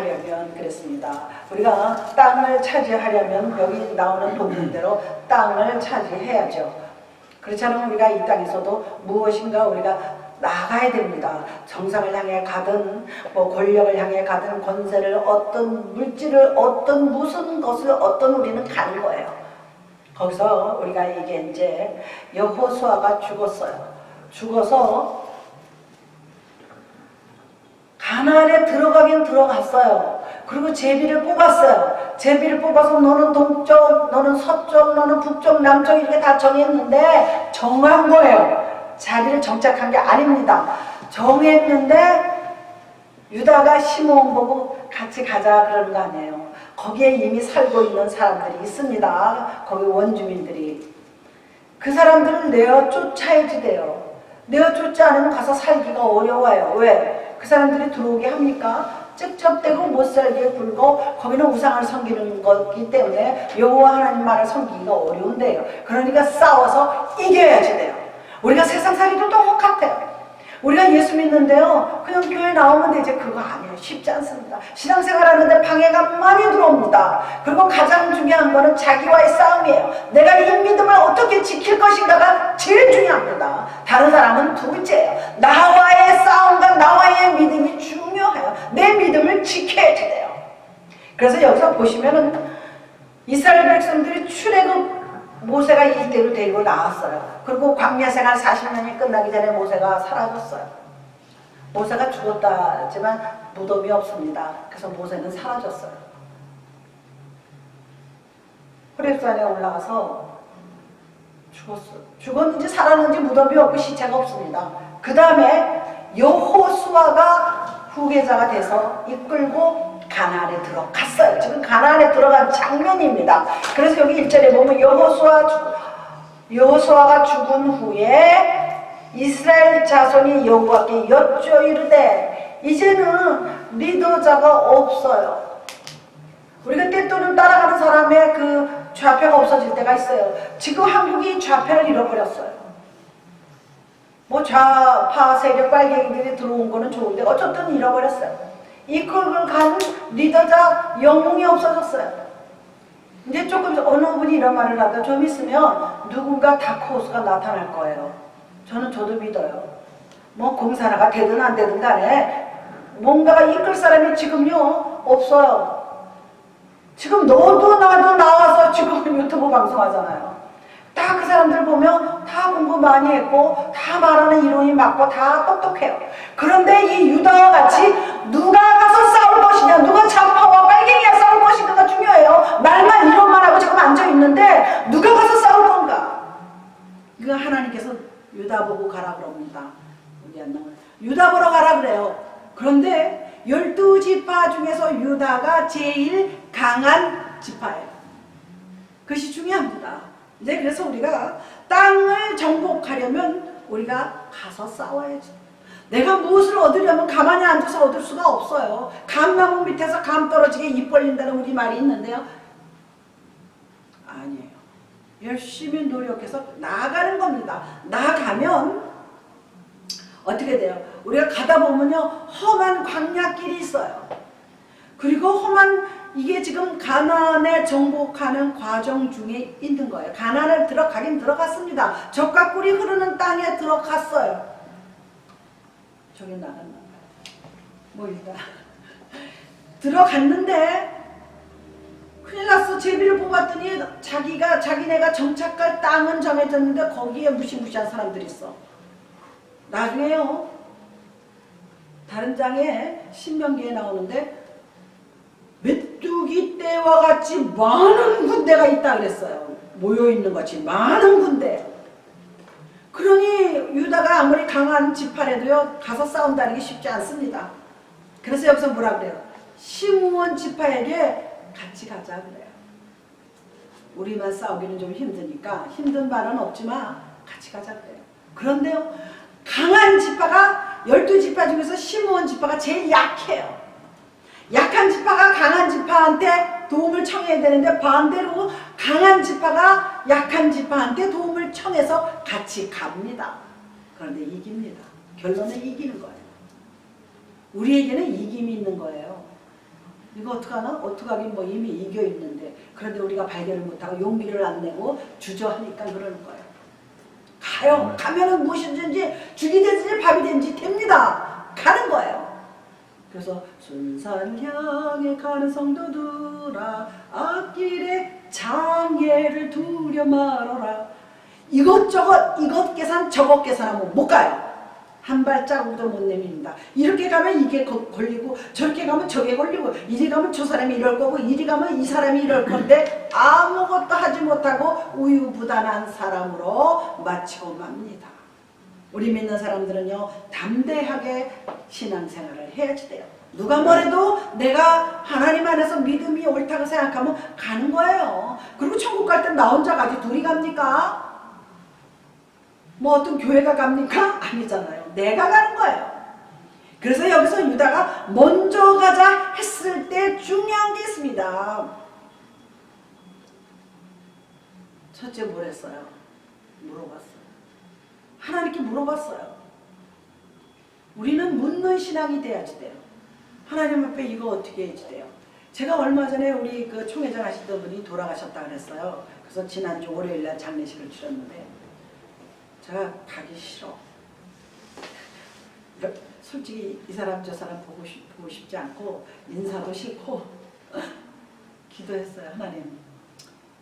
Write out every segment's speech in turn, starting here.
차지하려면 그랬습니다. 우리가 땅을 차지하려면 여기 나오는 본문대로 땅을 차지해야죠. 그렇지 않으면 우리가 이 땅에서도 무엇인가 우리가 나가야 됩니다. 정상을 향해 가든 뭐 권력을 향해 가든 권세를 어떤 물질을 어떤 무슨 것을 어떤 우리는 가는 거예요. 거기서 우리가 이게 이제 여호수아가 죽어서 가나안에 들어가긴 들어갔어요. 그리고 제비를 뽑았어요. 제비를 뽑아서 너는 동쪽, 너는 서쪽, 너는 북쪽, 남쪽 이렇게 다 정했는데 정한 거예요. 자리를 정착한 게 아닙니다. 정했는데 유다가 시므온 보고 같이 가자 그러는 거 아니에요. 거기에 이미 살고 있는 사람들이 있습니다. 거기 원주민들이. 그 사람들을 내어 쫓아야지 돼요. 내어 쫓지 않으면 가서 살기가 어려워요. 왜? 그 사람들이 들어오게 합니까? 찝쩍대고 못살게 굴고 거기는 우상을 섬기는 거기 때문에 여호와 하나님 말을 섬기기가 어려운데요. 그러니까 싸워서 이겨야지 돼요. 우리가 세상살이도 똑같아요. 우리가 예수 믿는데요, 그냥 교회 나오면 되지 그거 아니에요. 쉽지 않습니다. 신앙생활하는데 방해가 많이 들어옵니다. 그리고 가장 중요한 거는 자기와의 싸움이에요. 내가 이 믿음을 어떻게 지킬 것인가가 제일 중요합니다. 다른 사람은 두 번째예요. 나와의 싸움과 나와의 믿음이 중요해요. 내 믿음을 지켜야지 돼요. 그래서 여기서 보시면은 이스라엘 백성들이 출애굽 모세가 이때를 데리고 나왔어요. 그리고 광야 생활 40년이 끝나기 전에 모세가 사라졌어요. 모세가 죽었다 하지만 무덤이 없습니다. 그래서 모세는 사라졌어요. 호렙산에 올라가서 죽었어요. 죽었는지 살았는지 무덤이 없고 시체가 없습니다. 그 다음에 여호수아가 후계자가 돼서 이끌고 가나안에 들어갔어요. 지금 가나안에 들어간 장면입니다. 그래서 여기 1절에 보면 여호수아가 죽은 후에 이스라엘 자손이 여호와께 여쭈어 이르되 이제는 리더자가 없어요. 우리가 때또는 따라가는 사람의 그 좌표가 없어질 때가 있어요. 지금 한국이 좌표를 잃어버렸어요. 뭐 좌파 세력 빨갱이들이 들어온 거는 좋은데 어쨌든 잃어버렸어요. 이끌고 간 리더자 영웅이 없어졌어요. 이제 조금 어느 분이 이런 말을 하다 좀 있으면 누군가 다크호스가 나타날 거예요. 저도 믿어요. 뭐 공사나가 되든 안 되든 간에 뭔가가 이끌 사람이 지금요 없어요. 지금 너도 나도 나와서 지금 유튜브 방송하잖아요. 다 그 사람들 보면 다 공부 많이 했고 다 말하는 이론이 맞고 다 똑똑해요. 그런데 이 유다와 같이 누가 가서 싸울 것이냐, 누가 좌파와 빨갱이와 싸울 것인가가 중요해요. 말만 이론만 하고 지금 앉아있는데 누가 가서 싸울 건가? 이거 하나님께서 유다 보고 가라 그럽니다. 여기 안 나와요. 유다 보러 가라 그래요. 그런데 12지파 중에서 유다가 제일 강한 지파예요. 그것이 중요합니다. 이제 그래서 우리가 땅을 정복하려면 우리가 가서 싸워야지. 내가 무엇을 얻으려면 가만히 앉아서 얻을 수가 없어요. 감나무 밑에서 감 떨어지게 입 벌린다는 우리 말이 있는데요. 아니에요. 열심히 노력해서 나아가는 겁니다. 나아가면 어떻게 돼요? 우리가 가다 보면요 험한 광야길이 있어요. 그리고 험한 이게 지금 가나안에 정복하는 과정 중에 있는 거예요. 가나안을 들어가긴 들어갔습니다. 젖과 꿀이 흐르는 땅에 들어갔어요. 저기 나갔나 봐요. 뭐 일단 들어갔는데 큰일 났어. 제비를 뽑았더니 자기네가 정착할 땅은 정해졌는데 거기에 무시무시한 사람들이 있어. 나중에요 다른 장에 신명기에 나오는데 메뚜기 떼와 같이 많은 군대가 있다 그랬어요. 모여있는 것이 많은 군대. 그러니 유다가 아무리 강한 지파라도요 가서 싸운다는 게 쉽지 않습니다. 그래서 여기서 뭐라 그래요? 시므온 지파에게 같이 가자 그래요. 우리만 싸우기는 좀 힘드니까 힘든 말은 없지만 같이 가자 그래요. 그런데요 강한 지파가 12지파 중에서 시므온 지파가 제일 약해요. 약한 지파가 강한 지파한테 도움을 청해야 되는데 반대로 강한 지파가 약한 지파한테 도움을 청해서 같이 갑니다. 그런데 이깁니다. 결론은 이기는 거예요. 우리에게는 이김이 있는 거예요. 이거 어떡하나? 어떡하긴 뭐 이미 이겨 있는데 그런데 우리가 발견을 못하고 용기를 안 내고 주저하니까 그러는 거예요. 가요. 가면은 무엇이든지 죽이 되든지 밥이 되든지 됩니다. 가는 거예요. 그래서 순산 향해 가는 성도들아 앞길에 장애를 두려 말아라. 이것저것 이것 계산 저것 계산하면 못 가요. 한 발자국도 못 내밉니다. 이렇게 가면 이게 걸리고 저렇게 가면 저게 걸리고 이리 가면 저 사람이 이럴 거고 이리 가면 이 사람이 이럴 건데 아무것도 하지 못하고 우유부단한 사람으로 마치고 맙니다. 우리 믿는 사람들은요 담대하게 신앙생활을 해야지 돼요. 누가 뭐래도 내가 하나님 안에서 믿음이 옳다고 생각하면 가는 거예요. 그리고 천국 갈 땐 나 혼자 가지 둘이 갑니까? 뭐 어떤 교회가 갑니까? 아니잖아요. 내가 가는 거예요. 그래서 여기서 유다가 먼저 가자 했을 때 중요한 게 있습니다. 첫째 뭘 했어요? 물어봤어요. 하나님께 물어봤어요. 우리는 묻는 신앙이 돼야지 돼요. 하나님 앞에 이거 어떻게 해야지 돼요? 제가 얼마 전에 우리 그 총회장 하시던 분이 돌아가셨다 그랬어요. 그래서 지난주 월요일날 장례식을 치렀는데 제가 가기 싫어. 솔직히 이 사람 저 사람 보고 싶지 않고 인사도 싫고 기도했어요. 하나님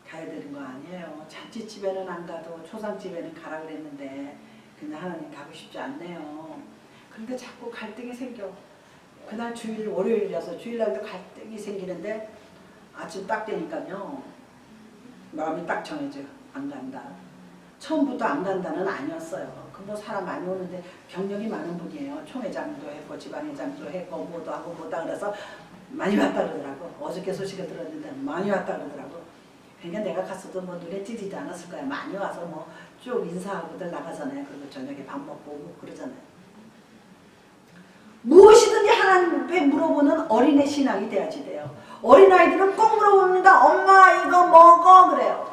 가야 되는 거 아니에요. 잔치집에는 안 가도 초상집에는 가라 그랬는데 근데 하나님 가고 싶지 않네요. 그런데 자꾸 갈등이 생겨. 그날 주일 월요일이라서 주일날도 갈등이 생기는데 아침 딱 되니까요 마음이 딱 정해져. 안 간다. 처음부터 안 간다는 아니었어요. 그 뭐 사람 많이 오는데 경력이 많은 분이에요. 총회장도 했고 지방회장도 했고 뭐도 하고 뭐다 그래서 많이 왔다 그러더라고. 어저께 소식을 들었는데 많이 왔다 그러더라고. 그러니까 내가 갔어도 뭐 눈에 띄지 않았을 거야. 많이 와서 뭐 쭉 인사하고들 나가잖아요. 그리고 저녁에 밥 먹고 오고 그러잖아요. 무엇이든지 하나님 앞에 물어보는 어린애 신앙이 돼야지 돼요. 어린아이들은 꼭 물어봅니다. 엄마 이거 먹어 그래요.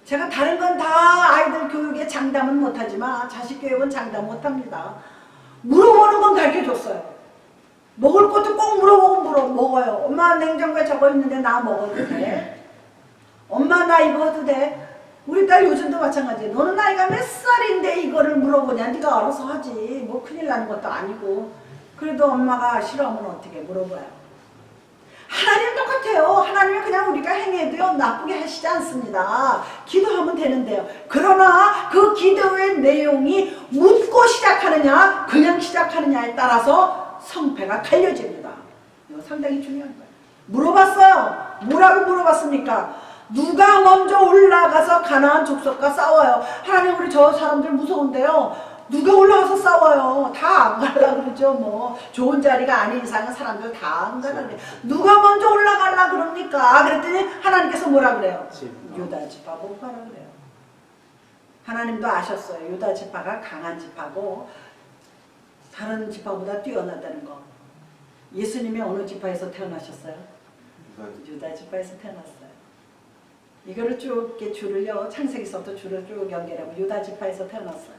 제가 다른 건 다 아이들 교육에 장담은 못하지만 자식 교육은 장담 못합니다. 물어보는 건 가르쳐줬어요. 먹을 것도 꼭 물어보고 먹어요. 엄마 냉장고에 저거 있는데 나 먹어도 돼? 엄마 나 이거 해도 돼? 우리 딸 요즘도 마찬가지예요. 너는 나이가 몇 살인데 이거를 물어보냐? 네가 알아서 하지. 뭐 큰일 나는 것도 아니고. 그래도 엄마가 싫어하면 어떻게 물어봐요. 하나님 똑같아요. 하나님은 그냥 우리가 행해도요 나쁘게 하시지 않습니다. 기도하면 되는데요. 그러나 그 기도의 내용이 묻고 시작하느냐 그냥 시작하느냐에 따라서 성패가 갈려집니다. 이거 상당히 중요한 거예요. 물어봤어요. 뭐라고 물어봤습니까? 누가 먼저 올라가서 가나안 족속과 싸워요. 하나님 우리 저 사람들 무서운데요. 누가 올라가서 싸워요. 다 안 가려고 그러죠. 뭐 좋은 자리가 아닌 이상은 사람들 다 안 가려고 그래요. 누가 먼저 올라가려고 그럽니까? 그랬더니 하나님께서 뭐라 그래요? 유다 지파 못 가라 그래요. 하나님도 아셨어요. 유다 지파가 강한 지파고 다른 지파보다 뛰어나다는 거. 예수님이 어느 지파에서 태어나셨어요? 유다 지파에서 태어났어요. 이거를 쭉 이렇게 줄을요. 창세기서부터 줄을 쭉 연결하면 유다 지파에서 태어났어요.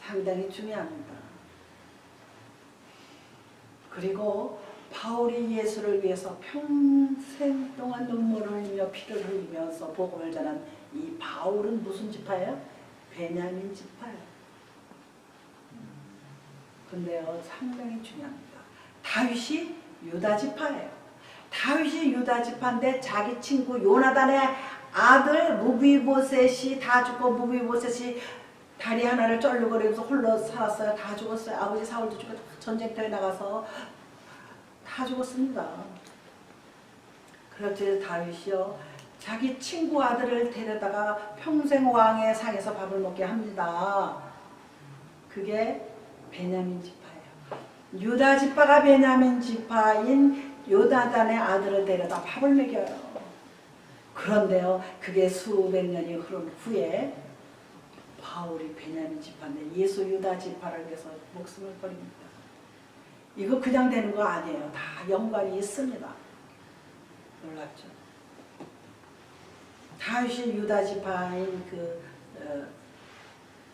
상당히 중요합니다. 그리고 바울이 예수를 위해서 평생 동안 눈물을 흘리며 피를 흘리면서 복음을 전한 이 바울은 무슨 지파예요? 베냐민 지파예요. 근데요 상당히 중요합니다. 다윗이 유다 지파예요. 다윗이 유다 지파인데 자기 친구 요나단의 아들 무비보셋이 다 죽고 무비보셋이 다리 하나를 쩔르거리면서 홀로 살았어요. 다 죽었어요. 아버지 사울도 죽고 전쟁터에 나가서 다 죽었습니다. 그렇지 다윗이요. 자기 친구 아들을 데려다가 평생 왕의 상에서 밥을 먹게 합니다. 그게 베냐민 지파예요. 유다 지파가 베냐민 지파인 요나단의 아들을 데려다 밥을 먹여요. 그런데요. 그게 수백 년이 흐른 후에 바울이 베냐민 지파인데 예수 유다 지파를 위해서 목숨을 버립니다. 이거 그냥 되는 거 아니에요. 다 연관이 있습니다. 놀랍죠. 다윗이 유다 지파인 그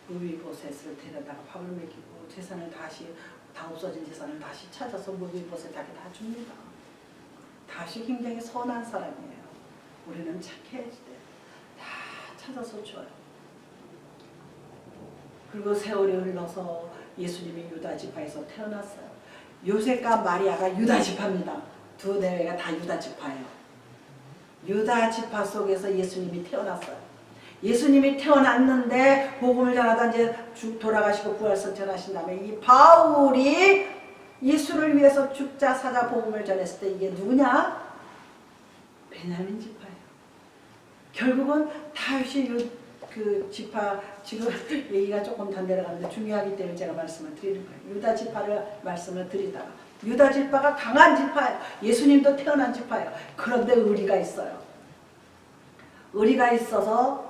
무비보셋을 데려다가 밥을 먹이고 재산을 다 없어진 재산을 다시 찾아서 무비보셋에게 다 줍니다. 다시 굉장히 선한 사람이에요. 우리는 착해야지 돼요. 다 찾아서 줘요. 그리고 세월이 흘러서 예수님이 유다 지파에서 태어났어요. 요셉과 마리아가 유다 지파입니다. 두 대가 다 유다 지파예요. 유다 지파 속에서 예수님이 태어났어요. 예수님이 태어났는데 복음을 전하다 이제 돌아가시고 부활선천하신 다음에 이 바울이 예수를 위해서 죽자 사자 복음을 전했을 때 이게 누구냐? 베냐민 지파예요. 결국은 다윗이 그 지파, 지금 얘기가 조금 더 내려가는데 중요하기 때문에 제가 말씀을 드리는 거예요. 유다 지파를 말씀을 드리다가 유다 지파가 강한 지파예요. 예수님도 태어난 지파예요. 그런데 의리가 있어요. 의리가 있어서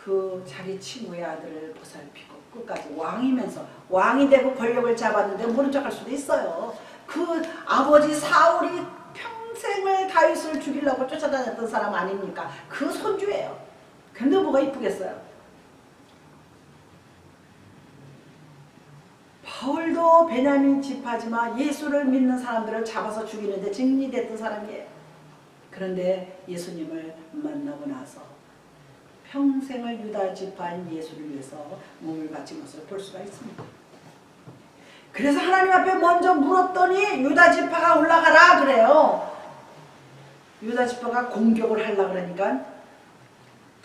그 자기 친구의 아들을 보살피고 끝까지 왕이면서 왕이 되고 권력을 잡았는데 모른 척할 수도 있어요. 그 아버지 사울이 평생을 다윗을 죽이려고 쫓아다녔던 사람 아닙니까? 그 손주예요. 근데 뭐가 이쁘겠어요? 바울도 베냐민 지파지만 예수를 믿는 사람들을 잡아서 죽이는데 증리됐던 사람이에요. 그런데 예수님을 만나고 나서 평생을 유다 지파인 예수를 위해서 몸을 바친 것을 볼 수가 있습니다. 그래서 하나님 앞에 먼저 물었더니 유다 지파가 올라가라 그래요. 유다 지파가 공격을 하려고 그러니까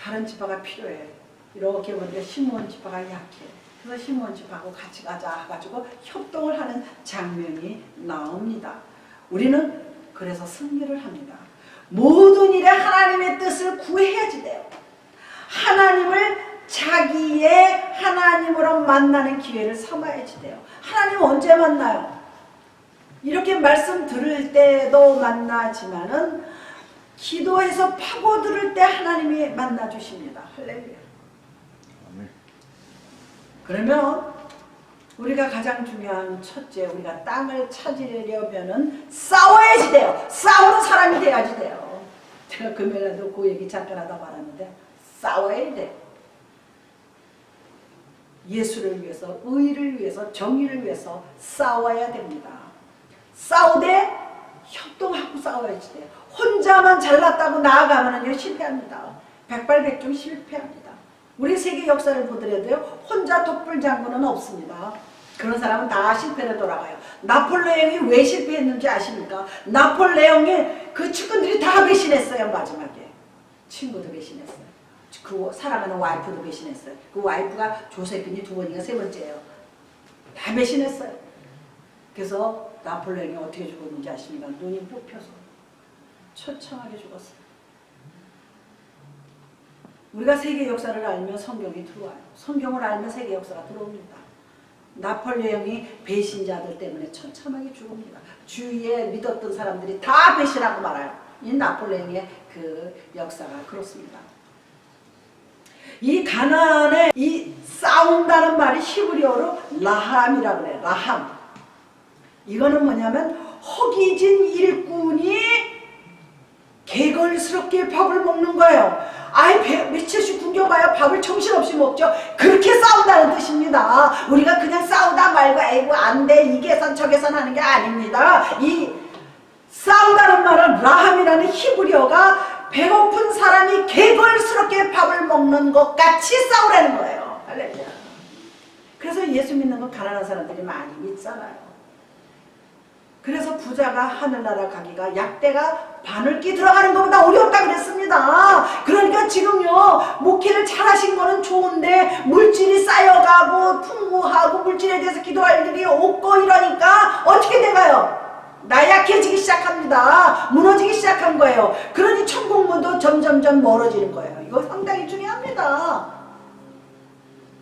다른 지파가 필요해. 이렇게 보니까 시므온 지파가 약해. 그래서 시므온 지파하고 같이 가자 해가지고 협동을 하는 장면이 나옵니다. 우리는 그래서 승리를 합니다. 모든 일에 하나님의 뜻을 구해야지 돼요. 하나님을 자기의 하나님으로 만나는 기회를 삼아야지 돼요. 하나님 언제 만나요? 이렇게 말씀 들을 때도 만나지만은 기도해서 파고들을 때 하나님이 만나주십니다. 할렐루야. 그러면 우리가 가장 중요한 첫째, 우리가 땅을 찾으려면은 싸워야지 돼요. 싸우는 사람이 돼야지 돼요. 제가 금요일에도 그 얘기 잠깐 하다 말았는데 싸워야 돼요. 예수를 위해서, 의를 위해서, 정의를 위해서 싸워야 됩니다. 싸우되 협동하고 싸워야지 돼요. 혼자만 잘났다고 나아가면 실패합니다. 백발백중 실패합니다. 우리 세계 역사를 보더라도요, 혼자 독불장군은 없습니다. 그런 사람은 다 실패로 돌아가요. 나폴레옹이 왜 실패했는지 아십니까? 나폴레옹의 그 측근들이 다 배신했어요. 마지막에 친구도 배신했어요. 그 사랑하는 와이프도 배신했어요. 그 와이프가 조세핀이 두 번인가 세 번째예요. 다 배신했어요. 그래서 나폴레옹이 어떻게 죽었는지 아십니까? 눈이 뽑혀서 처참하게 죽었어요. 우리가 세계 역사를 알면 성경이 들어와요. 성경을 알면 세계 역사가 들어옵니다. 나폴레옹이 배신자들 때문에 처참하게 죽습니다. 주위에 믿었던 사람들이 다 배신하고 말아요. 이 나폴레옹의 그 역사가 그렇습니다. 이 가나안에 이 싸운다는 말이 히브리어로 라함이라고 그래요. 라함. 이거는 뭐냐면 허기진 일꾼이 개걸스럽게 밥을 먹는 거예요. 아이 며칠씩 굶겨봐야 밥을 정신없이 먹죠. 그렇게 싸운다는 뜻입니다. 우리가 그냥 싸우다 말고 에이구 안돼 이 계산 저 계산 하는 게 아닙니다. 이 싸우다는 말은 라함이라는 히브리어가 배고픈 사람이 개걸스럽게 밥을 먹는 것 같이 싸우라는 거예요. 할렐루야. 그래서 예수 믿는 건 가난한 사람들이 많이 믿잖아요. 그래서 부자가 하늘나라 가기가 약대가 바늘기 들어가는 것보다 어렵다 그랬습니다. 그러니까 지금요 목회를 잘하신 거는 좋은데 물질이 쌓여가고 풍부하고 물질에 대해서 기도할 일이 없고 이러니까 어떻게 돼가요? 나약해지기 시작합니다. 무너지기 시작한 거예요. 그러니 천국문도 점점점 멀어지는 거예요. 이거 상당히 중요합니다.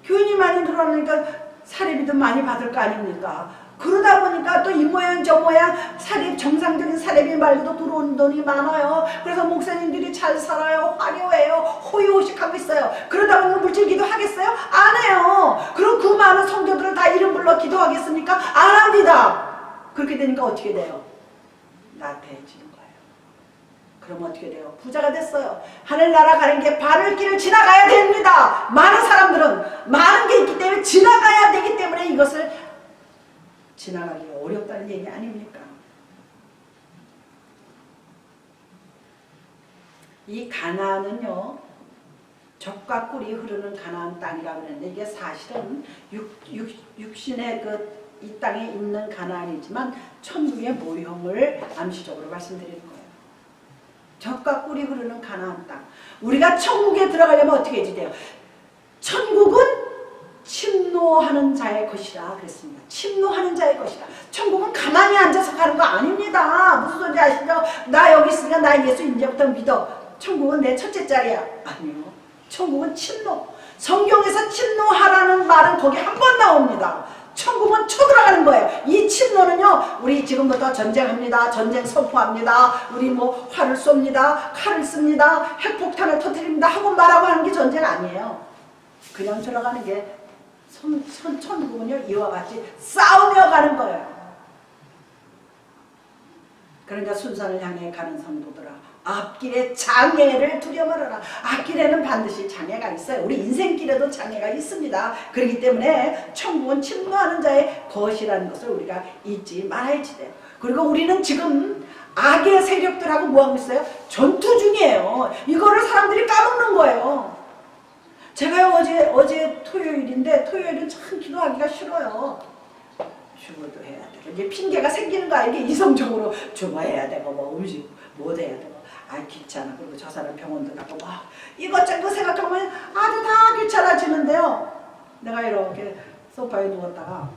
교인이 많이 늘어나니까 사례비도 많이 받을 거 아닙니까? 그러다 보니까 또 이 모양 저 모양 사례 정상적인 사례비 말고도 들어오는 돈이 많아요. 그래서 목사님들이 잘 살아요. 화려해요. 호의호식하고 있어요. 그러다 보면 물질기도 하겠어요? 안 해요. 그럼 그 많은 성도들을 다 이름 불러 기도하겠습니까? 안 합니다. 그렇게 되니까 어떻게 돼요? 나태해지는 거예요. 그럼 어떻게 돼요? 부자가 됐어요. 하늘나라 가는 게 바늘길을 지나가야 됩니다. 많은 사람들은 많은 게 있기 때문에 지나가야 되기 때문에 이것을 지나가기 어렵다는 얘기 아닙니까? 이 가나안은요, 젖과 꿀이 흐르는 가나안 땅이라고 그랬는데 이게 사실은 육신의 이 땅에 있는 가나안이지만 천국의 모형을 암시적으로 말씀드리는 거예요. 젖과 꿀이 흐르는 가나안 땅. 우리가 천국에 들어가려면 어떻게 해야 돼요? 천국은 침노하는 자의 것이라 그랬습니다. 침노하는 자의 것이라. 천국은 가만히 앉아서 가는 거 아닙니다. 무슨 소리인지 아시죠? 나 여기 있으니까 나 예수 이제부터 믿어. 천국은 내 첫째 자리야. 아니요. 천국은 침노. 성경에서 침노하라는 말은 거기 한 번 나옵니다. 천국은 쳐들어가는 거예요. 이 침노는요, 우리 지금부터 전쟁합니다. 전쟁 선포합니다. 우리 뭐 활을 쏩니다. 칼을 씁니다. 핵폭탄을 터뜨립니다. 하고 말하고 하는 게 전쟁 아니에요. 그냥 들어가는 게 천국은요, 이와 같이 싸우며 가는 거예요. 그러니까 순산을 향해 가는 성도들아, 앞길에 장애를 두려 말아라. 앞길에는 반드시 장애가 있어요. 우리 인생길에도 장애가 있습니다. 그렇기 때문에 천국은 침노하는 자의 것이라는 것을 우리가 잊지 말아야지 돼요. 그리고 우리는 지금 악의 세력들하고 뭐하고 있어요? 전투 중이에요. 이거를 사람들이 까먹는 거예요. 제가요, 어제 토요일인데 토요일은 참 기도하기가 싫어요. 주부도 해야 되고 이제 핑계가 생기는 거 알게 이성적으로 주부해야 되고 뭐 음식 못 해야 되고 귀찮아. 그리고 저 사람 병원도 가고 막 이것저것 생각하면 아주 다 귀찮아지는데요. 내가 이렇게 소파에 누웠다가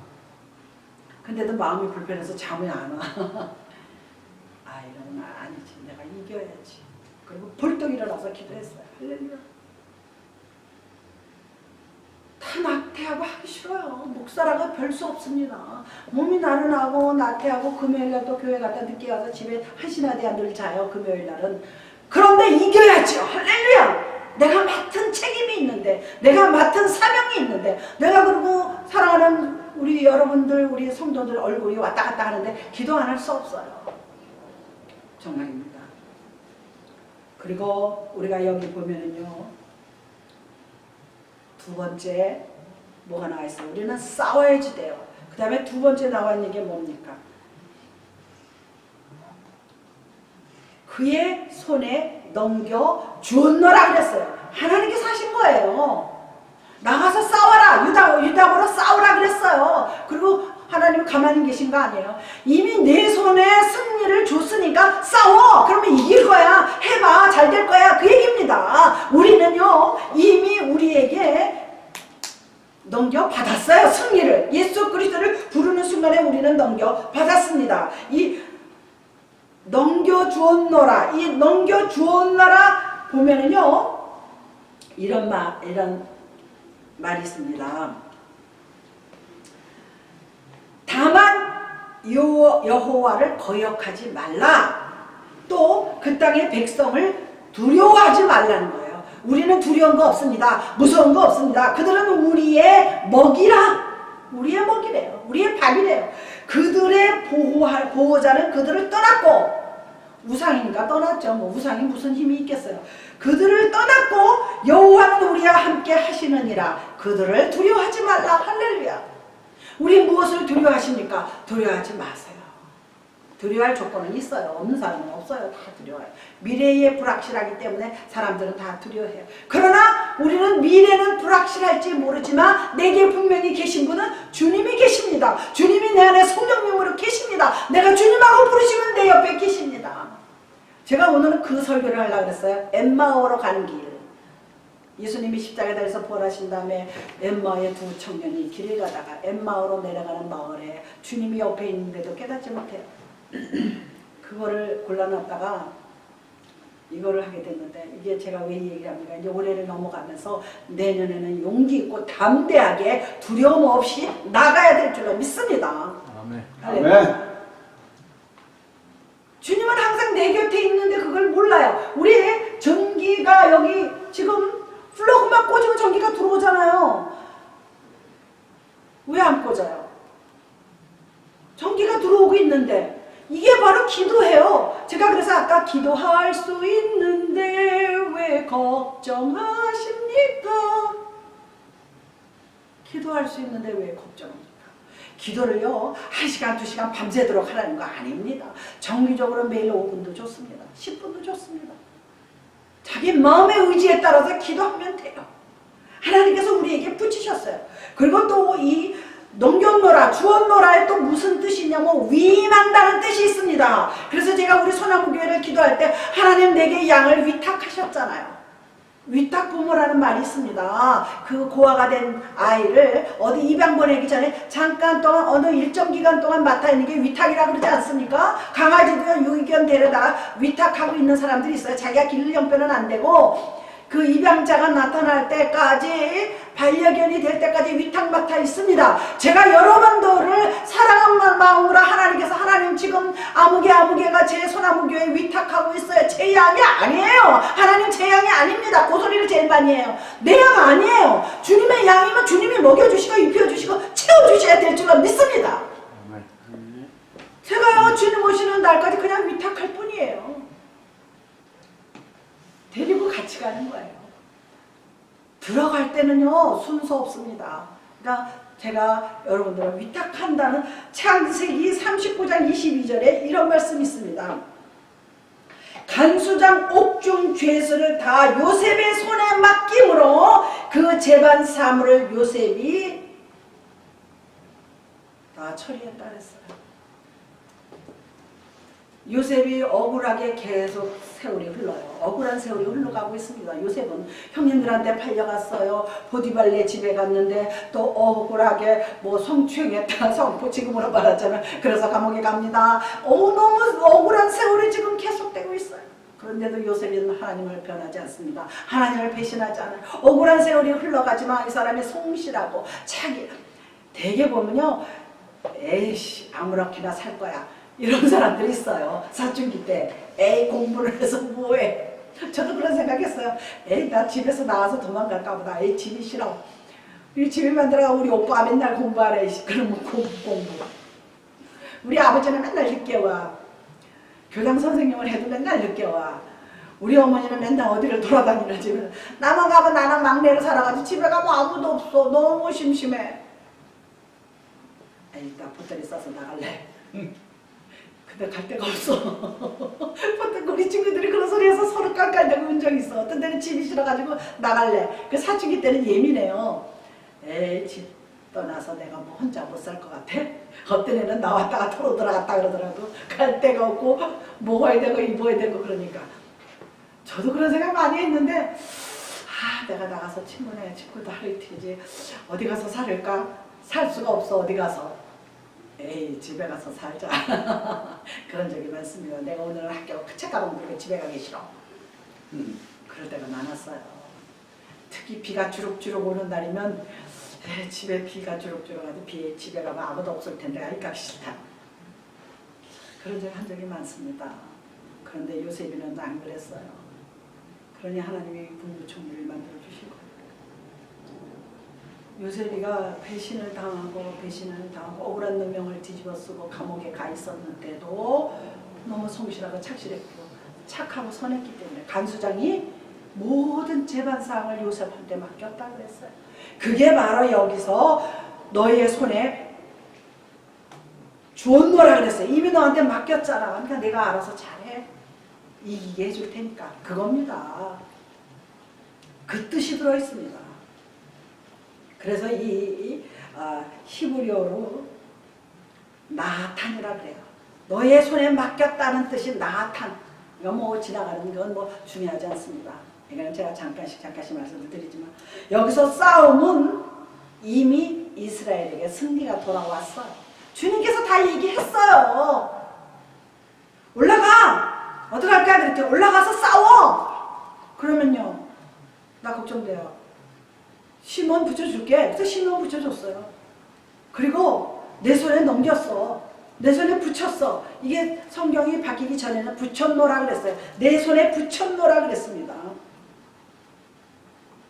근데도 마음이 불편해서 잠이 안 와. 이러면 아니지. 내가 이겨야지. 그리고 벌떡 일어나서 기도했어요. 할렐루야. 다 나태하고 하기 싫어요. 목사라고 별 수 없습니다. 몸이 나른하고 나태하고 금요일날 또 교회 갔다 늦게 가서 집에 한시나 돼야 늘 자요. 금요일날은. 그런데 이겨야죠. 할렐루야. 내가 맡은 책임이 있는데, 내가 맡은 사명이 있는데, 내가 그리고 사랑하는 우리 여러분들, 우리 성도들 얼굴이 왔다 갔다 하는데 기도 안 할 수 없어요. 정말입니다. 그리고 우리가 여기 보면은요, 두 번째 뭐가 나와 있어요? 우리는 싸워야지 돼요. 그 다음에 두 번째 나와 있는 게 뭡니까? 그의 손에 넘겨 주었노라 그랬어요. 하나님께서 하신 거예요. 나가서 싸워라. 유다보로 싸우라 그랬어요. 그리고 하나님은 가만히 계신 거 아니에요. 이미 내 손에 승리를 줬으니까 싸워. 그러면 이길 거야. 해봐. 잘 될 거야. 그 얘기입니다. 우리는요, 이미 우리에게 넘겨받았어요. 승리를. 예수 그리스도를 부르는 순간에 우리는 넘겨받았습니다. 이 넘겨주었노라. 이 넘겨주었노라 보면은요, 이런 말이 있습니다. 다만 여호와를 거역하지 말라. 또 그 땅의 백성을 두려워하지 말라는 거예요. 우리는 두려운 거 없습니다. 무서운 거 없습니다. 그들은 우리의 먹이라. 우리의 먹이래요. 우리의 밥이래요. 그들의 보호자는 그들을 떠났고, 우상이니까 떠났죠. 뭐 우상이 무슨 힘이 있겠어요. 그들을 떠났고 여호와는 우리와 함께 하시느니라. 그들을 두려워하지 말라. 할렐루야. 우리 무엇을 두려워하십니까? 두려워하지 마세요. 두려워할 조건은 있어요. 없는 사람은 없어요. 다 두려워요. 미래에 불확실하기 때문에 사람들은 다 두려워해요. 그러나 우리는 미래는 불확실할지 모르지만 내게 분명히 계신 분은 주님이 계십니다. 주님이 내 안에 성령님으로 계십니다. 내가 주님하고 부르시면 내 옆에 계십니다. 제가 오늘은 그 설교를 하려고 했어요. 엠마오로 가는 길. 예수님이 십자가에 달려서 부활하신 다음에 엠마오의 두 청년이 길을 가다가 엠마오로 내려가는 마을에 주님이 옆에 있는데도 깨닫지 못해요. 그거를 골라놨다가 이거를 하게 됐는데, 이게 제가 왜 얘기를 합니까? 이제 올해를 넘어가면서 내년에는 용기 있고 담대하게 두려움 없이 나가야 될 줄로 믿습니다. 아멘. 아멘. 주님은 항상 내 곁에 있는데 그걸 몰라요. 우리 전기가 여기 지금 플러그만 꽂으면 전기가 들어오잖아요. 왜 안 꽂아요? 전기가 들어오고 있는데 이게 바로 기도해요. 제가 그래서 아까 기도할 수 있는데 왜 걱정하십니까? 기도할 수 있는데 왜 걱정합니까? 기도를요 1시간 2시간 밤새도록 하라는 거 아닙니다. 정기적으로 매일 5분도 좋습니다. 10분도 좋습니다. 자기 마음의 의지에 따라서 기도하면 돼요. 하나님께서 우리에게 붙이셨어요. 그리고 또 이 넘겨놓으라, 주었노라에 또 무슨 뜻이 있냐면 위임한다는 뜻이 있습니다. 그래서 제가 우리 소나무교회를 기도할 때 하나님 내게 양을 위탁하셨잖아요. 위탁부모라는 말이 있습니다. 그 고아가 된 아이를 어디 입양 보내기 전에 잠깐 동안 어느 일정 기간 동안 맡아 있는 게 위탁이라고 그러지 않습니까? 강아지도요 유기견 데려다 위탁하고 있는 사람들이 있어요. 자기가 기를 형편은 안 되고 그 입양자가 나타날 때까지 반려견이 될 때까지 위탁맡아 있습니다. 제가 여러분들을 사랑하는 마음으로 하나님께서 하나님 지금 아무개가 제 소나무교회에 위탁하고 있어요. 제 양이 아니에요. 하나님 제 양이 아닙니다. 그 소리를 제일 많이 해요. 내 양 아니에요. 주님의 양이면 주님이 먹여주시고 입혀주시고 채워주셔야 될 줄로 믿습니다. 제가요 주님 오시는 날까지 그냥 위탁할 뿐이에요. 데리고 같이 가는 거예요. 들어갈 때는요 순서 없습니다. 그러니까 제가 여러분들을 위탁한다는 창세기 39장 22절에 이런 말씀이 있습니다. 간수장 옥중 죄수를 다 요셉의 손에 맡김으로 그 재반 사물을 요셉이 다 처리했다 그랬어요. 요셉이 억울하게 계속 세월이 흘러요. 억울한 세월이 흘러가고 있습니다. 요셉은 형님들한테 팔려갔어요. 보디발레 집에 갔는데 또 억울하게 뭐 성추행했다. 지금으로 말하자면 그래서 감옥에 갑니다. 너무 억울한 세월이 지금 계속되고 있어요. 그런데도 요셉은 하나님을 변하지 않습니다. 하나님을 배신하지 않아요. 억울한 세월이 흘러가지만 이 사람이 성실하고 자기 대개 보면요 에이씨 아무렇게나 살 거야. 이런 사람들이 있어요. 사춘기 때 에이 공부를 해서 뭐해. 저도 그런 생각했어요. 에이 나 집에서 나와서 도망갈까 보다. 에이 집이 싫어. 우리 집에 만들어가 우리 오빠가 맨날 공부하래. 그러면 공부. 우리 아버지는 맨날 늦게 와. 교장 선생님을 해도 맨날 늦게 와. 우리 어머니는 맨날 어디를 돌아다니는 집에. 나만 가면 나는 막내로 살아가지고 집에 가면 아무도 없어. 너무 심심해. 에이 나 보따리 싸서 나갈래. 근데 갈 데가 없어. 보통 우리 친구들이 그런 소리 해서 서로 깎아내고 온 적이 있어. 어떤 데는 집이 싫어가지고 나갈래. 그 사춘기 때는 예민해요. 에이 집 떠나서 내가 뭐 혼자 못 살 것 같아? 어떤 애는 나왔다가 토로 들어갔다 그러더라고. 갈 데가 없고 먹어야 되고 입어야 되고 그러니까. 저도 그런 생각 많이 했는데 내가 나가서 친구도 하루 이틀이지 어디 가서 살을까? 살 수가 없어 어디 가서. 에이 집에 가서 살자. 그런 적이 많습니다. 내가 오늘 학교 책 가방 들고 집에 가기 싫어. 그럴 때가 많았어요. 특히 비가 주룩주룩 오는 날이면 집에 비가 주룩주룩 와도 집에 가면 아무도 없을 텐데 아이 가기 싫다. 그런 적이 한 적이 많습니다. 그런데 요셉이는 안 그랬어요. 그러니 하나님이 국무총리를 만들어 주시고 요셉이가 배신을 당하고 억울한 누명을 뒤집어 쓰고 감옥에 가 있었는데도 너무 성실하고 착실했고 착하고 선했기 때문에 간수장이 모든 재반사항을 요셉한테 맡겼다 그랬어요. 그게 바로 여기서 너희의 손에 주었노라 그랬어요. 이미 너한테 맡겼잖아. 그러니까 내가 알아서 잘해. 이기게 해줄 테니까. 그겁니다. 그 뜻이 들어있습니다. 그래서 히브리어로 나탄이라 그래요. 너의 손에 맡겼다는 뜻이 나탄. 이거 뭐 지나가는 건 뭐 중요하지 않습니다. 이건 제가 잠깐씩 말씀을 드리지만 여기서 싸움은 이미 이스라엘에게 승리가 돌아왔어요. 주님께서 다 얘기했어요. 올라가! 어떡할까? 그랬더니 올라가서 싸워! 그러면요. 나 걱정돼요. 신문 붙여줄게. 그래서 신문 붙여줬어요. 그리고 내 손에 넘겼어. 내 손에 붙였어. 이게 성경이 바뀌기 전에는 붙였노라 그랬어요. 내 손에 붙였노라 그랬습니다.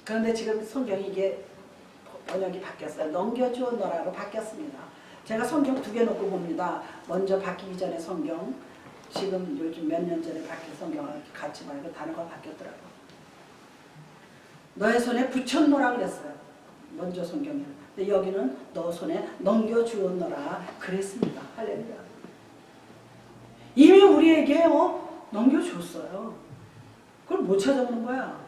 그런데 지금 성경이 이게 번역이 바뀌었어요. 넘겨주었노라로 바뀌었습니다. 제가 성경 2개 놓고 봅니다. 먼저 바뀌기 전에 성경, 지금 요즘 몇 년 전에 바뀐 성경을 같이 말고 단어가 바뀌었더라고요. 너의 손에 붙였노라 그랬어요. 먼저 성경에는. 근데 여기는 너 손에 넘겨주었노라 그랬습니다. 할렐루야. 이미 우리에게 넘겨줬어요. 그걸 못 찾아오는 거야.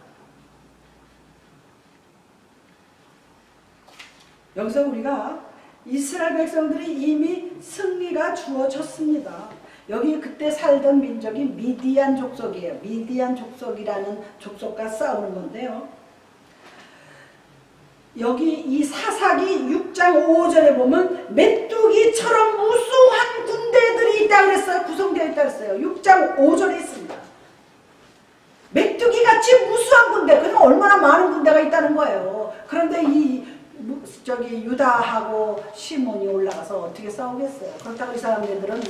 여기서 우리가 이스라엘 백성들이 이미 승리가 주어졌습니다. 여기 그때 살던 민족이 미디안 족속이에요. 미디안 족속이라는 족속과 싸우는 건데요. 여기 이 사사기 6장 5절에 보면 메뚜기처럼 무수한 군대들이 있다고 그랬어요. 구성되어 있다고 그랬어요. 6장 5절에 있습니다. 메뚜기같이 무수한 군대, 그러니까 얼마나 많은 군대가 있다는 거예요. 그런데 유다하고 시몬이 올라가서 어떻게 싸우겠어요. 그렇다고 이 사람들은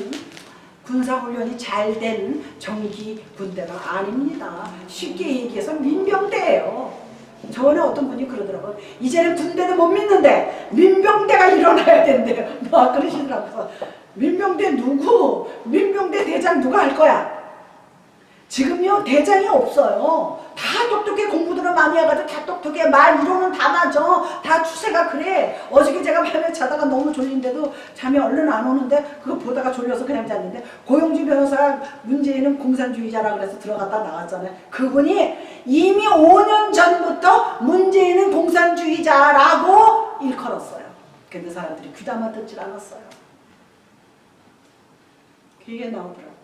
군사훈련이 잘 된 정기 군대가 아닙니다. 쉽게 얘기해서 민병대예요. 저번에 어떤 분이 그러더라고요. 이제는 군대도 못 믿는데 민병대가 일어나야 된대요. 막 그러시더라고요. 민병대 누구? 민병대 대장 누가 할 거야? 지금요 대장이 없어요. 다 똑똑해. 공부들은 많이 해가지고 다 똑똑해. 말 이론은 다 맞아. 다 추세가 그래. 어저께 제가 밤에 자다가 너무 졸린데도 잠이 얼른 안 오는데 그거 보다가 졸려서 그냥 잤는데 고용주 변호사가 문재인은 공산주의자라 그래서 들어갔다 나왔잖아요. 그분이 이미 5년 전부터 문재인은 공산주의자라고 일컬었어요. 근데 사람들이 귀담아 듣질 않았어요. 그게 나오더라고요.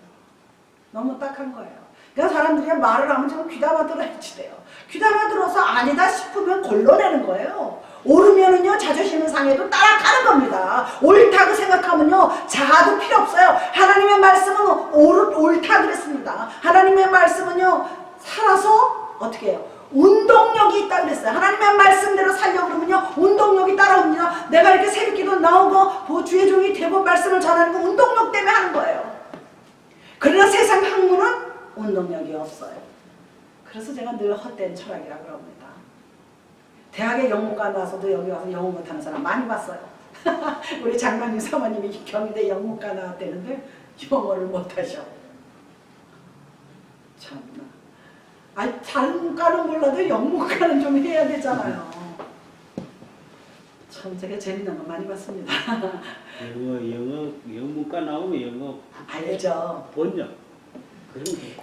너무 딱한 거예요. 그러니까 사람들이 말을 하면 좀 귀담아 들어야지 돼요. 귀담아 들어서 아니다 싶으면 걸러내는 거예요. 옳으면은요 자존심은 상해도 따라가는 겁니다. 옳다고 생각하면요 자아도 필요 없어요. 하나님의 말씀은 옳다 그랬습니다. 하나님의 말씀은요 살아서 어떻게 해요? 운동력이 있다 그랬어요. 하나님의 말씀대로 살려고 그러면요 운동력이 따라옵니다. 내가 이렇게 새벽기도 나오고 주의 종이 되고 말씀을 전하는 거 운동력 때문에 하는 거예요. 그러나 세상 학문은 운동력이 없어요. 그래서 제가 늘 헛된 철학이라고 합니다. 대학에 영문과 나와서도 여기 와서 영어 못하는 사람 많이 봤어요. 우리 장관님 사모님이 경희대 영문과 나왔다는데 영어를 못하셔. 참나. 아니 다른 과는 몰라도 영문과는 좀 해야 되잖아요. 참 제가 재밌는 거 많이 봤습니다. 영문과 나오면 영어 알죠. 번역.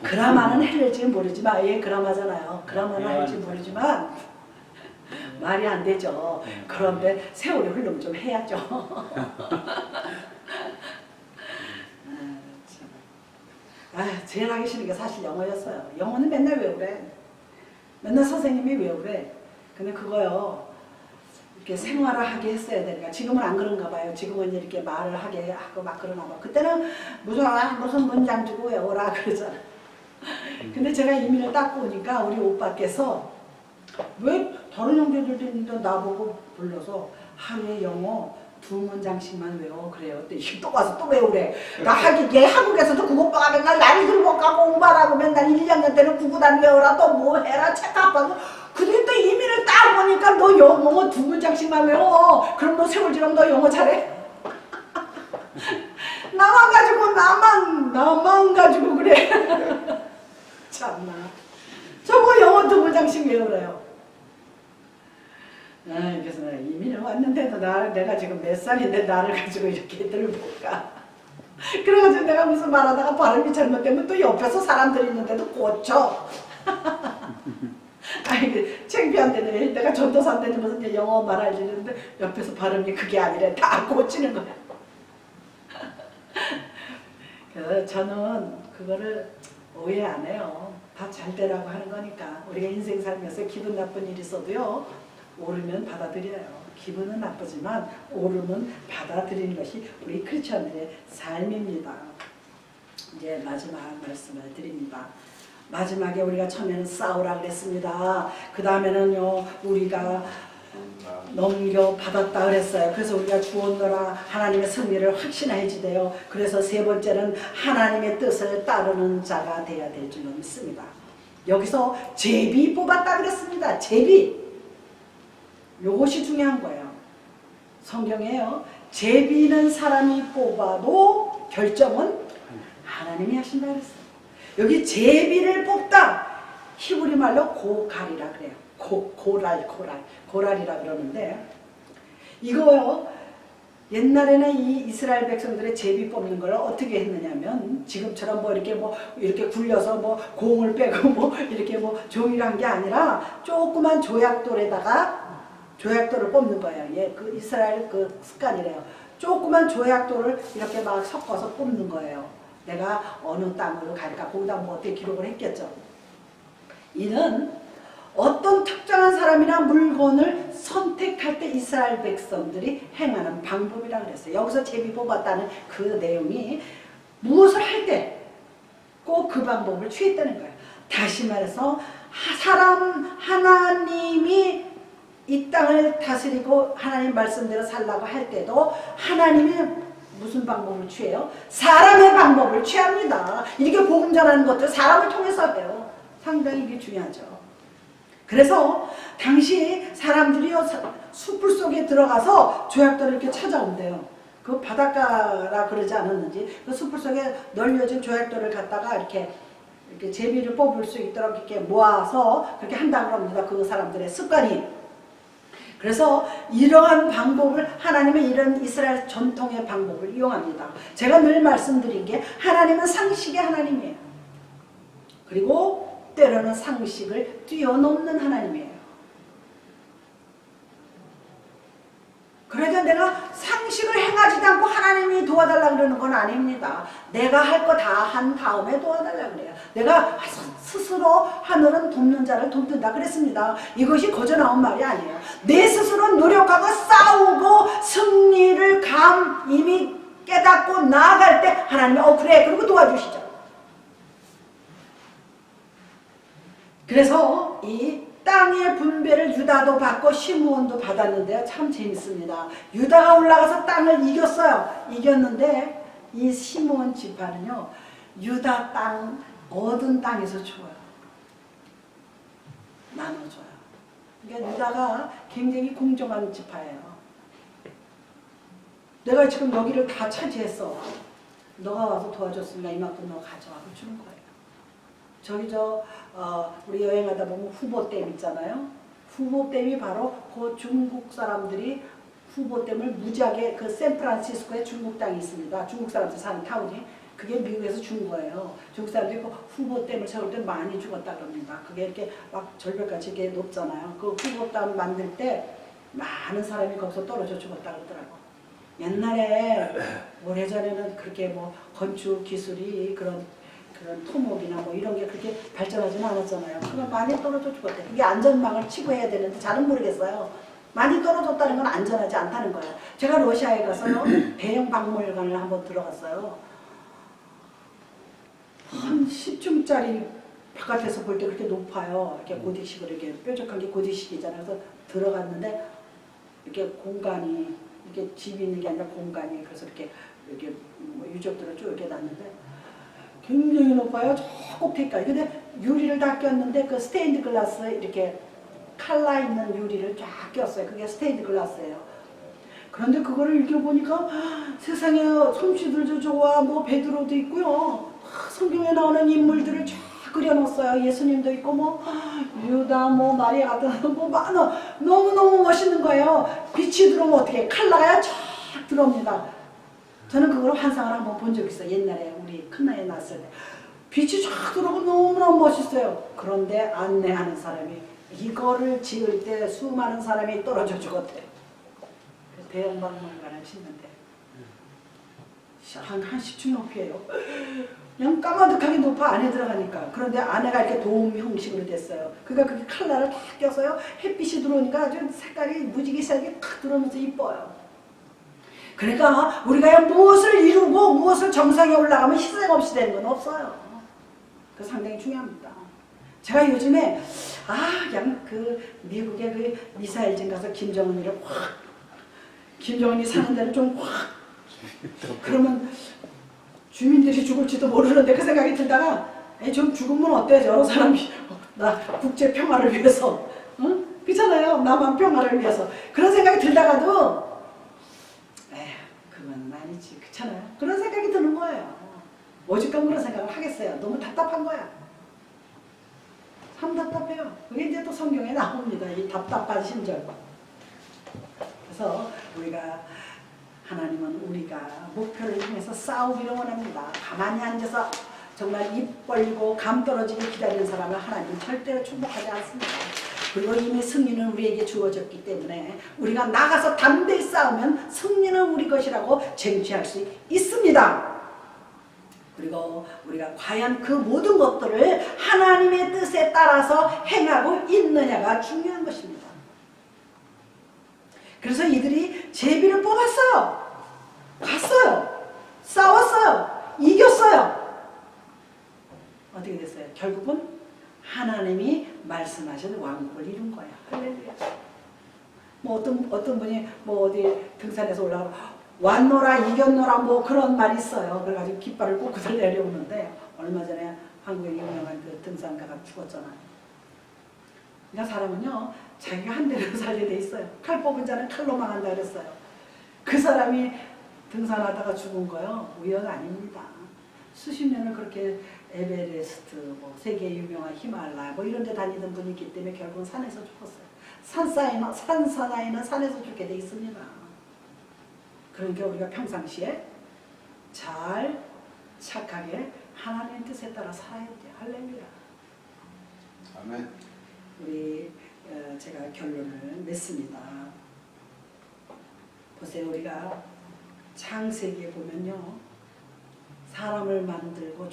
그라마는 할지 모르지만 그라마잖아요. 그라마는 할지 모르지만 말이 안 되죠. 그런데 세월이 흐르면 좀 해야죠. 제일 하기 싫은 게 사실 영어였어요. 영어는 맨날 외우래. 맨날 선생님이 외우래. 근데 그거요. 이렇게 생활을 하게 했어야 되니까 지금은 안 그런가 봐요. 지금은 이렇게 말을 하게 하고 막 그러나 봐. 그때는 무슨 문장 주고 외워라 그러잖아. 근데 제가 이민을 닦고 오니까 우리 오빠께서 왜 다른 형제들도 있는데 나보고 불러서 하루에 영어 2문장씩만 외워 그래요. 또 와서 또 외우래. 나 얘 한국에서도 그거 오빠가 맨날 나이 들고 가고 공부하라고 맨날 1, 2학년 때는 구구단 외워라 또 뭐 해라 책 갚아서 근데 또 이민을 딱 보니까 너 영어 2문장씩만 외워. 그럼 너 세월 지나면 너 영어 잘해? 나만 가지고 나만 가지고 그래. 참나. 저거 영어 2문장씩 외우래요. 그래서 내가 이민을 왔는데도 내가 지금 몇 살인데 나를 가지고 이렇게 들볼까. 그래가지고 내가 무슨 말하다가 발음이 잘못되면 또 옆에서 사람들이 있는데도 고쳐. 아니 창피한데 내가 전도사인데 무슨 영어 말하려는데 옆에서 발음이 그게 아니라 다 고치는 거야. 그래서 저는 그거를 오해 안 해요. 다 잘 되라고 하는 거니까. 우리가 인생 살면서 기분 나쁜 일이 있어도요 오르면 받아들여요. 기분은 나쁘지만 오르면 받아들이는 것이 우리 크리스천들의 삶입니다. 이제 마지막 말씀을 드립니다. 마지막에 우리가 처음에는 싸우라 그랬습니다. 그 다음에는요 우리가 넘겨받았다 그랬어요. 그래서 우리가 주었노라 하나님의 승리를 확신해지대요. 그래서 세 번째는 하나님의 뜻을 따르는 자가 되어야 될 줄로 믿습니다. 여기서 제비 뽑았다 그랬습니다. 제비. 요것이 중요한 거예요. 성경에요. 제비는 사람이 뽑아도 결정은 하나님이 하신다 그랬어요. 여기 제비를 뽑다. 히브리 말로 고갈이라 그래요. 고랄이라 그러는데 이거요. 옛날에는 이 이스라엘 백성들의 제비 뽑는 걸 어떻게 했느냐면 지금처럼 이렇게 굴려서 공을 빼고 이렇게 종이란 게 아니라 조그만 조약돌에다가 조약돌을 뽑는 거예요. 예, 그 이스라엘 그 습관이래요. 조그만 조약돌을 이렇게 막 섞어서 뽑는 거예요. 내가 어느 땅으로 갈까? 거기다 어떻게 기록을 했겠죠. 이는 어떤 특정한 사람이나 물건을 선택할 때 이스라엘 백성들이 행하는 방법이라고 그랬어요. 여기서 제비 뽑았다는 그 내용이 무엇을 할 때 꼭 그 방법을 취했다는 거예요. 다시 말해서 하나님이 이 땅을 다스리고 하나님 말씀대로 살라고 할 때도 하나님이 무슨 방법을 취해요? 사람의 방법을 취합니다. 이렇게 복음 전하는 것도 사람을 통해서 해요. 상당히 이게 중요하죠. 그래서 당시 사람들이요 숲을 속에 들어가서 조약돌을 이렇게 찾아온대요. 그 바닷가라 그러지 않았는지 그 숲을 속에 널려진 조약돌을 갖다가 이렇게 제비를 뽑을 수 있도록 이렇게 모아서 그렇게 한다고 합니다. 그 사람들의 습관이. 그래서 이러한 방법을 하나님은 이런 이스라엘 전통의 방법을 이용합니다. 제가 늘 말씀드린 게 하나님은 상식의 하나님이에요. 그리고 때로는 상식을 뛰어넘는 하나님이에요. 그러니까 내가 상식을 행하지도 않고 하나님이 도와달라고 그러는 건 아닙니다. 내가 할 거 다 한 다음에 도와달라고 그래요. 내가 스스로 하늘은 돕는 자를 돕는다 그랬습니다. 이것이 거저 나온 말이 아니에요. 내 스스로 노력하고 싸우고 승리를 이미 깨닫고 나아갈 때 하나님이 그래 그리고 도와주시죠. 그래서 이 땅의 분배를 유다도 받고 시므온도 받았는데요. 참 재밌습니다. 유다가 올라가서 땅을 이겼어요. 이겼는데 이 시므온 지파는요. 유다 땅 얻은 땅에서 줘요. 나눠줘요. 그러니까 유다가 굉장히 공정한 지파예요. 내가 지금 여기를 다 차지했어. 너가 와서 도와줬으니까 이만큼 너 가져와서 주는 거예요. 저기 우리 여행하다 보면 후보댐 있잖아요. 후보댐이 바로 그 중국 사람들이 후보댐을 무지하게 그 샌프란시스코에 중국 땅이 있습니다. 중국 사람들 사는 타운이. 그게 미국에서 준 거예요. 중국 사람들이 그 후보댐을 세울 때 많이 죽었다 그럽니다. 그게 이렇게 막 절벽같이 이렇게 높잖아요. 그 후보댐 만들 때 많은 사람이 거기서 떨어져 죽었다 그러더라고. 옛날에 오래전에는 그렇게 건축 기술이 그런 토목이나 이런 게 그렇게 발전하지는 않았잖아요. 그럼 많이 떨어져 죽었대. 그게 안전망을 치고 해야 되는데 잘은 모르겠어요. 많이 떨어졌다는 건 안전하지 않다는 거예요. 제가 러시아에 가서요. 대형 박물관을 한번 들어갔어요. 한 10층짜리 바깥에서 볼 때 그렇게 높아요. 이렇게 고딕식으로 이렇게 뾰족한 게 고딕식이잖아요. 그래서 들어갔는데 이렇게 공간이 이렇게 집이 있는 게 아니라 공간이 그래서 이렇게 유적들을 쭉 이렇게 놨는데 굉장히 높아요. 저 꼭대기까지. 근데 유리를 다 꼈는데 그 스테인드 글라스 이렇게 칼라 있는 유리를 쫙 꼈어요. 그게 스테인드 글라스예요. 그런데 그거를 읽어보니까 세상에 솜씨들도 좋아. 베드로도 있고요. 성경에 나오는 인물들을 쫙 그려놓았어요. 예수님도 있고 유다 마리아 같은 많아. 너무너무 멋있는 거예요. 빛이 들어오면 어떻게 칼라가 쫙 들어옵니다. 저는 그걸 환상을 한번 본 적 있어요. 옛날에 우리 큰나이에 났을 때. 빛이 쫙 들어오고 너무너무 멋있어요. 그런데 안내하는 사람이 이거를 지을 때 수많은 사람이 떨어져 죽었대요. 대형 박물관을 짓는데 한 10층 높이에요. 그냥 까마득하게 높아 안에 들어가니까. 그런데 안에가 이렇게 돔 형식으로 됐어요. 그러니까 그게 칼라를 다 껴서요. 햇빛이 들어오니까 아주 색깔이 무지개색이 탁 들어오면서 이뻐요. 그러니까 우리가 무엇을 이루고 무엇을 정상에 올라가면 희생 없이 되는 건 없어요. 그 상당히 중요합니다. 제가 요즘에 그냥 미국의 그 미사일진 가서 김정은이 사는 데를 좀 그러면 주민들이 죽을지도 모르는데 그 생각이 들다가 좀 죽으면 어때? 여러 사람이 나 국제 평화를 위해서 그렇잖아요. 남한 평화를 위해서 그런 생각이 들다가도 그건 아니지 그렇잖아요. 그런 생각이 드는 거예요. 오죽하면 그런 생각을 하겠어요. 너무 답답한 거야. 참 답답해요. 그게 이제 또 성경에 나옵니다. 이 답답한 심정. 그래서 우리가 하나님은 우리가 목표를 향해서 싸우기를 원합니다. 가만히 앉아서 정말 입 벌리고 감 떨어지게 기다리는 사람을 하나님은 절대로 축복하지 않습니다. 그리고 이미 승리는 우리에게 주어졌기 때문에 우리가 나가서 담대히 싸우면 승리는 우리 것이라고 쟁취할 수 있습니다. 그리고 우리가 과연 그 모든 것들을 하나님의 뜻에 따라서 행하고 있느냐가 중요한 것입니다. 그래서 이들이 제비를 뽑았어요. 갔어요. 싸웠어요. 이겼어요. 어떻게 됐어요? 결국은 하나님이 말씀하신 왕국을 이룬 거야. 할렐루야. 뭐 어떤 분이 뭐 어디 등산에서 올라가고 왔노라 이겼노라 뭐 그런 말이 있어요. 그래가지고 깃발을 꽂고 내려오는데 얼마 전에 한국의 유명한 그 등산가가 죽었잖아요. 그러니까 사람은요 자기가 한 대로 살게 돼 있어요. 칼 뽑은 자는 칼로 망한다 그랬어요. 그 사람이 등산하다가 죽은 거요 우연 아닙니다. 수십 년을 그렇게 에베레스트, 뭐 세계 유명한 히말라야 뭐 이런 데 다니던 분이기 때문에 결국은 산에서 죽었어요. 산사나이는 산에서 죽게 돼 있습니다. 그러니까 우리가 평상시에 잘 착하게 하나님의 뜻에 따라 살아야 돼요. 할렐루야. 아멘. 우리 제가 결론을 냈습니다. 보세요. 우리가 창세기에 보면요. 사람을 만들고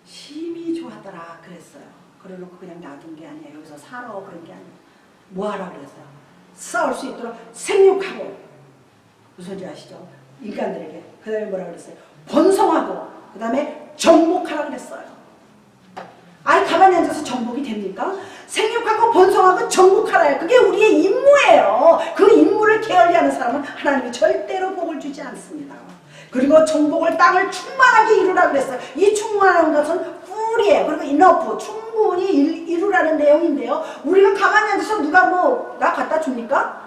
심히 좋아하더라 그랬어요. 그래놓고 그냥 놔둔 게 아니에요. 여기서 살아 그런 게 아니에요. 뭐하라 그랬어요? 싸울 수 있도록 생육하고 무슨 지 아시죠? 인간들에게. 그 다음에 뭐라 그랬어요? 번성하고 그 다음에 정복하라 그랬어요. 아니 가만히 앉아서 정복이 됩니까? 생육하고 번성하고 정복하라요. 그게 우리의 임무예요. 그 임무를 게을리하는 사람은 하나님이 절대로 복을 주지 않습니다. 그리고 정복을 땅을 충만하게 이루라 그랬어요. 이 충만한 것은 꿀이에요. 그리고 enough 충분히 이루라는 내용인데요. 우리가 가만히 앉아서 누가 뭐 나 갖다 줍니까?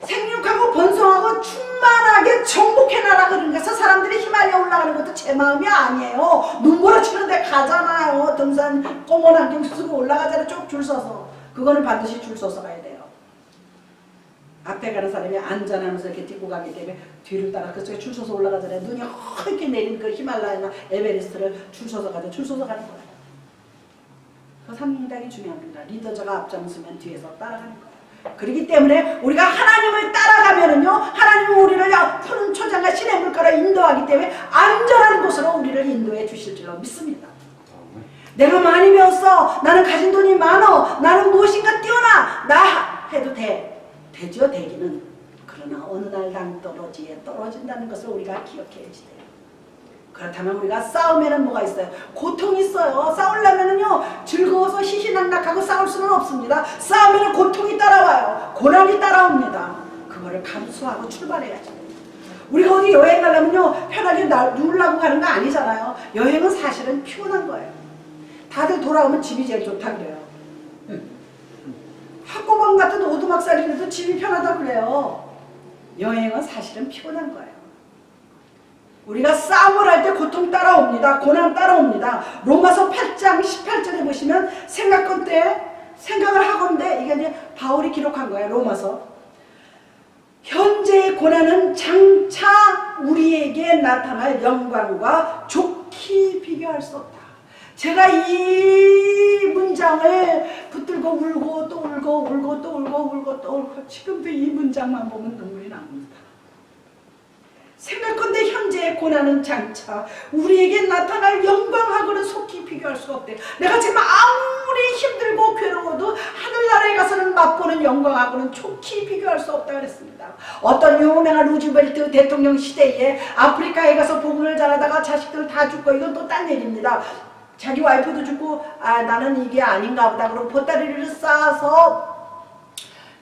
생육하고 번성하고 충만하게 정복해놔라 그런 거서 사람들이 히말라야 올라가는 것도 제 마음이 아니에요. 눈보라 치는데 가잖아요. 등산 검은 안경 쓰고 올라가잖아요. 쭉 줄 서서. 그거는 반드시 줄 서서 가야 돼요. 앞에 가는 사람이 안전하면서 이렇게 딛고 가기 때문에 뒤를 따라 그쪽에 줄 서서 올라가잖아요. 눈이 허옇게 내린 그 히말라야나 에베레스트를 줄 서서 가는 거예요. 그 상당히 중요합니다. 리더자가 앞장서면 뒤에서 따라가는 거예요. 그렇기 때문에 우리가 하나님을 따라가면은요, 하나님은 우리를 푸른 초장과 신의 물가로 인도하기 때문에 안전한 곳으로 우리를 인도해 주실 줄로 믿습니다. 내가 많이 배웠어. 나는 가진 돈이 많어. 나는 무엇인가 뛰어나. 나 해도 되죠, 되기는. 그러나 어느 날 당떨어지에 떨어진다는 것을 우리가 기억해야지 돼요. 그렇다면 우리가 싸우면은 뭐가 있어요? 고통이 있어요. 싸우려면은요, 즐거워서 희희낙낙하고 싸울 수는 없습니다. 싸우면은 고통이 따라와요. 고난이 따라옵니다. 그거를 감수하고 출발해야죠. 우리가 어디 여행 가려면요, 편하게 누우려고 가는 거 아니잖아요. 여행은 사실은 피곤한 거예요. 다들 돌아오면 집이 제일 좋다 그래요. 학고방 같은 오두막살이라도 집이 편하다 그래요. 여행은 사실은 피곤한 거예요. 우리가 싸움을 할 때 고통 따라옵니다. 고난 따라옵니다. 로마서 8장 18절에 보시면 생각을 하건대 이게 이제 바울이 기록한 거예요. 로마서. 현재의 고난은 장차 우리에게 나타날 영광과 좋게 비교할 수 없다. 제가 이 문장을 붙들고 울고 또 울고 울고 또 울고 울고 또 울고 지금도 이 문장만 보면 눈물이 납니다. 생각건대 현재의 고난은 장차 우리에게 나타날 영광하고는 속히 비교할 수가 없대. 내가 지금 아무리 힘들고 괴로워도 하늘나라에 가서는 맛보는 영광하고는 좋게 비교할 수 없다 그랬습니다. 어떤 유명한 루즈벨트 대통령 시대에 아프리카에 가서 복음을 전하다가 자식들 다 죽고, 이건 또 딴 얘기입니다. 자기 와이프도 죽고 나는 이게 아닌가 보다 그러고 보따리를 쌓아서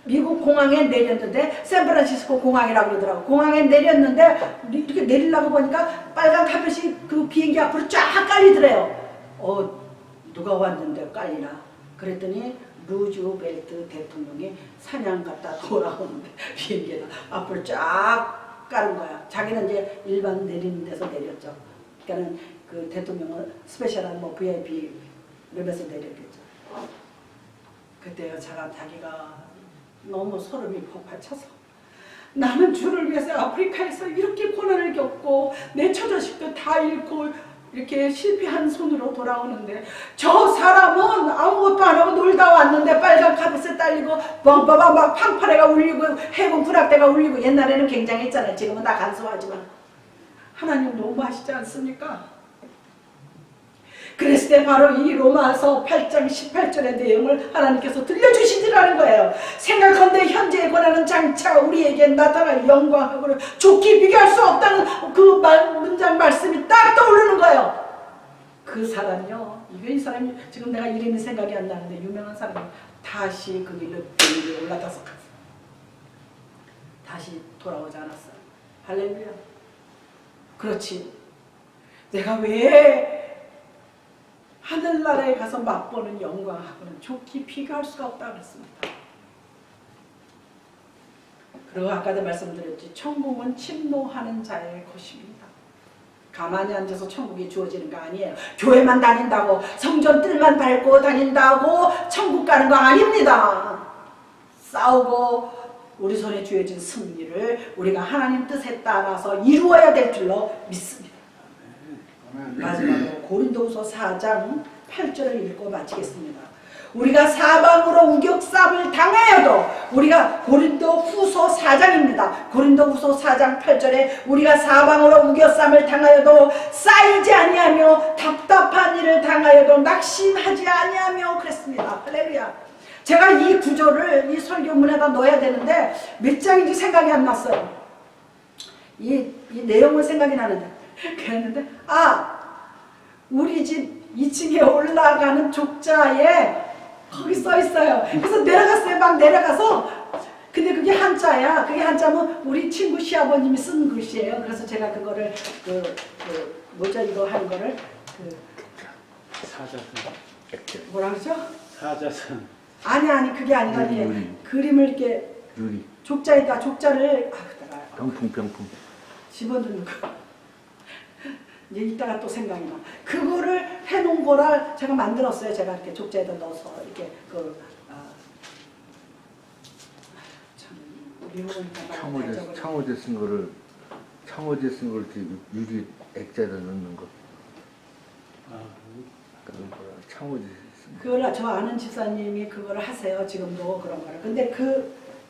미국 공항에 내렸는데, 샌프란시스코 공항이라고 그러더라고. 공항에 내렸는데 이렇게 내리려고 보니까 빨간 카펫이 그 비행기 앞으로 쫙 깔리더래요. 누가 왔는데 깔리나 그랬더니 루즈벨트 대통령이 사냥 갔다 돌아오는데 비행기에다 앞으로 쫙 깔은 거야. 자기는 이제 일반 내리는 데서 내렸죠. 그러니까는 그 대통령은 스페셜한 뭐 VIP 룸에서 내렸겠죠. 그때요 자기가 너무 소름이 폭발쳐서 나는 주를 위해서 아프리카에서 이렇게 고난을 겪고 내 처자식도 다 잃고 이렇게 실패한 손으로 돌아오는데 저 사람은 아무것도 안 하고 놀다 왔는데 빨간 카펫에 딸리고 빵빠방 막 팡파레가 울리고 해군 군악대가 울리고 옛날에는 굉장했잖아요. 지금은 다 간소하지만 하나님 너무하시지 않습니까? 그랬을 때 바로 이 로마서 8장 18절의 내용을 하나님께서 들려주시더라는 거예요. 생각한데 현재의 고난은 장차 우리에게 나타날 영광하고는 좋게 비교할 수 없다는 그 문장 말씀이 딱 떠오르는 거예요. 그 사람이요. 이 사람이 지금 내가 이름이 생각이 안 나는데 유명한 사람이 다시 그 길로 올라가서 다시 돌아오지 않았어요. 할렐루야. 그렇지. 내가 왜 하늘나라에 가서 맛보는 영광하고는 좋게 비교할 수가 없다고 그랬습니다. 그리고 아까도 말씀드렸지, 천국은 침노하는 자의 것입니다. 가만히 앉아서 천국이 주어지는 거 아니에요. 교회만 다닌다고, 성전 뜰만 밟고 다닌다고 천국 가는 거 아닙니다. 싸우고 우리 손에 쥐어진 승리를 우리가 하나님 뜻에 따라서 이루어야 될 줄로 믿습니다. 마지막으로 고린도후서 4장 8절을 읽고 마치겠습니다. 우리가 사방으로 우격삼을 당하여도 우리가 고린도후서 4장입니다. 고린도후서 4장 8절에 우리가 사방으로 우격삼을 당하여도 쌓이지 아니하며 답답한 일을 당하여도 낙심하지 아니하며 그랬습니다. 할렐루야. 제가 이 구절을 이 설교문에다 넣어야 되는데 몇 장인지 생각이 안 났어요. 이 내용을 생각이 나는데 그랬는데 우리 집 2층에 올라가는 족자에 거기 써 있어요. 그래서 내려갔어요. 막 내려가서 근데 그게 한자야. 그게 한자면 우리 친구 시아버님이 쓴 글씨예요. 그래서 제가 그거를 뭐죠 이거 한 거를 사자선. 뭐라 그러죠? 사자선. 아니 그게 아니라 이게 그림을 이렇게 유리. 족자에다 족자를 병풍. 집어넣는 거. 이제 이따가 또 생각이 나. 그거를 해놓은 거를 제가 만들었어요. 제가 이렇게 족자에다 넣어서 이렇게 창호제 쓴 거를 이렇게 유리 액자에다 넣는 거. 창호제 쓴 거. 그걸 저 아는 집사님이 그걸 하세요. 지금도 그런 거를. 근데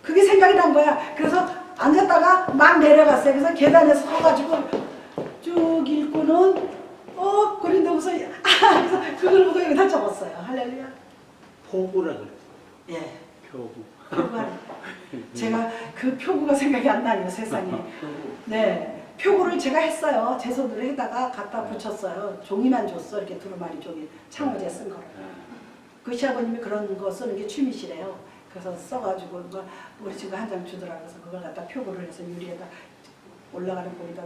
그게 생각이 난 거야. 그래서 앉았다가 막 내려갔어요. 그래서 계단에 서가지고 쭉 읽고는 고린도후서 그래서 그걸 보고 여기다 적었어요. 할렐루야. 포구라 그래. 예. 표구. 표구하는 제가 그 표구가 생각이 안 나요. 세상에. 네. 표구를 제가 했어요. 제 손으로 해다가 갖다 붙였어요. 종이만 줬어. 이렇게 두루마리 종이 창호제 쓴 거를. 그 시아버님이 그런 거 쓰는 게 취미시래요. 그래서 써가지고 우리 친구 한 장 주더라고요. 그래서 그걸 갖다 표구를 해서 유리에다 올라가는 거기다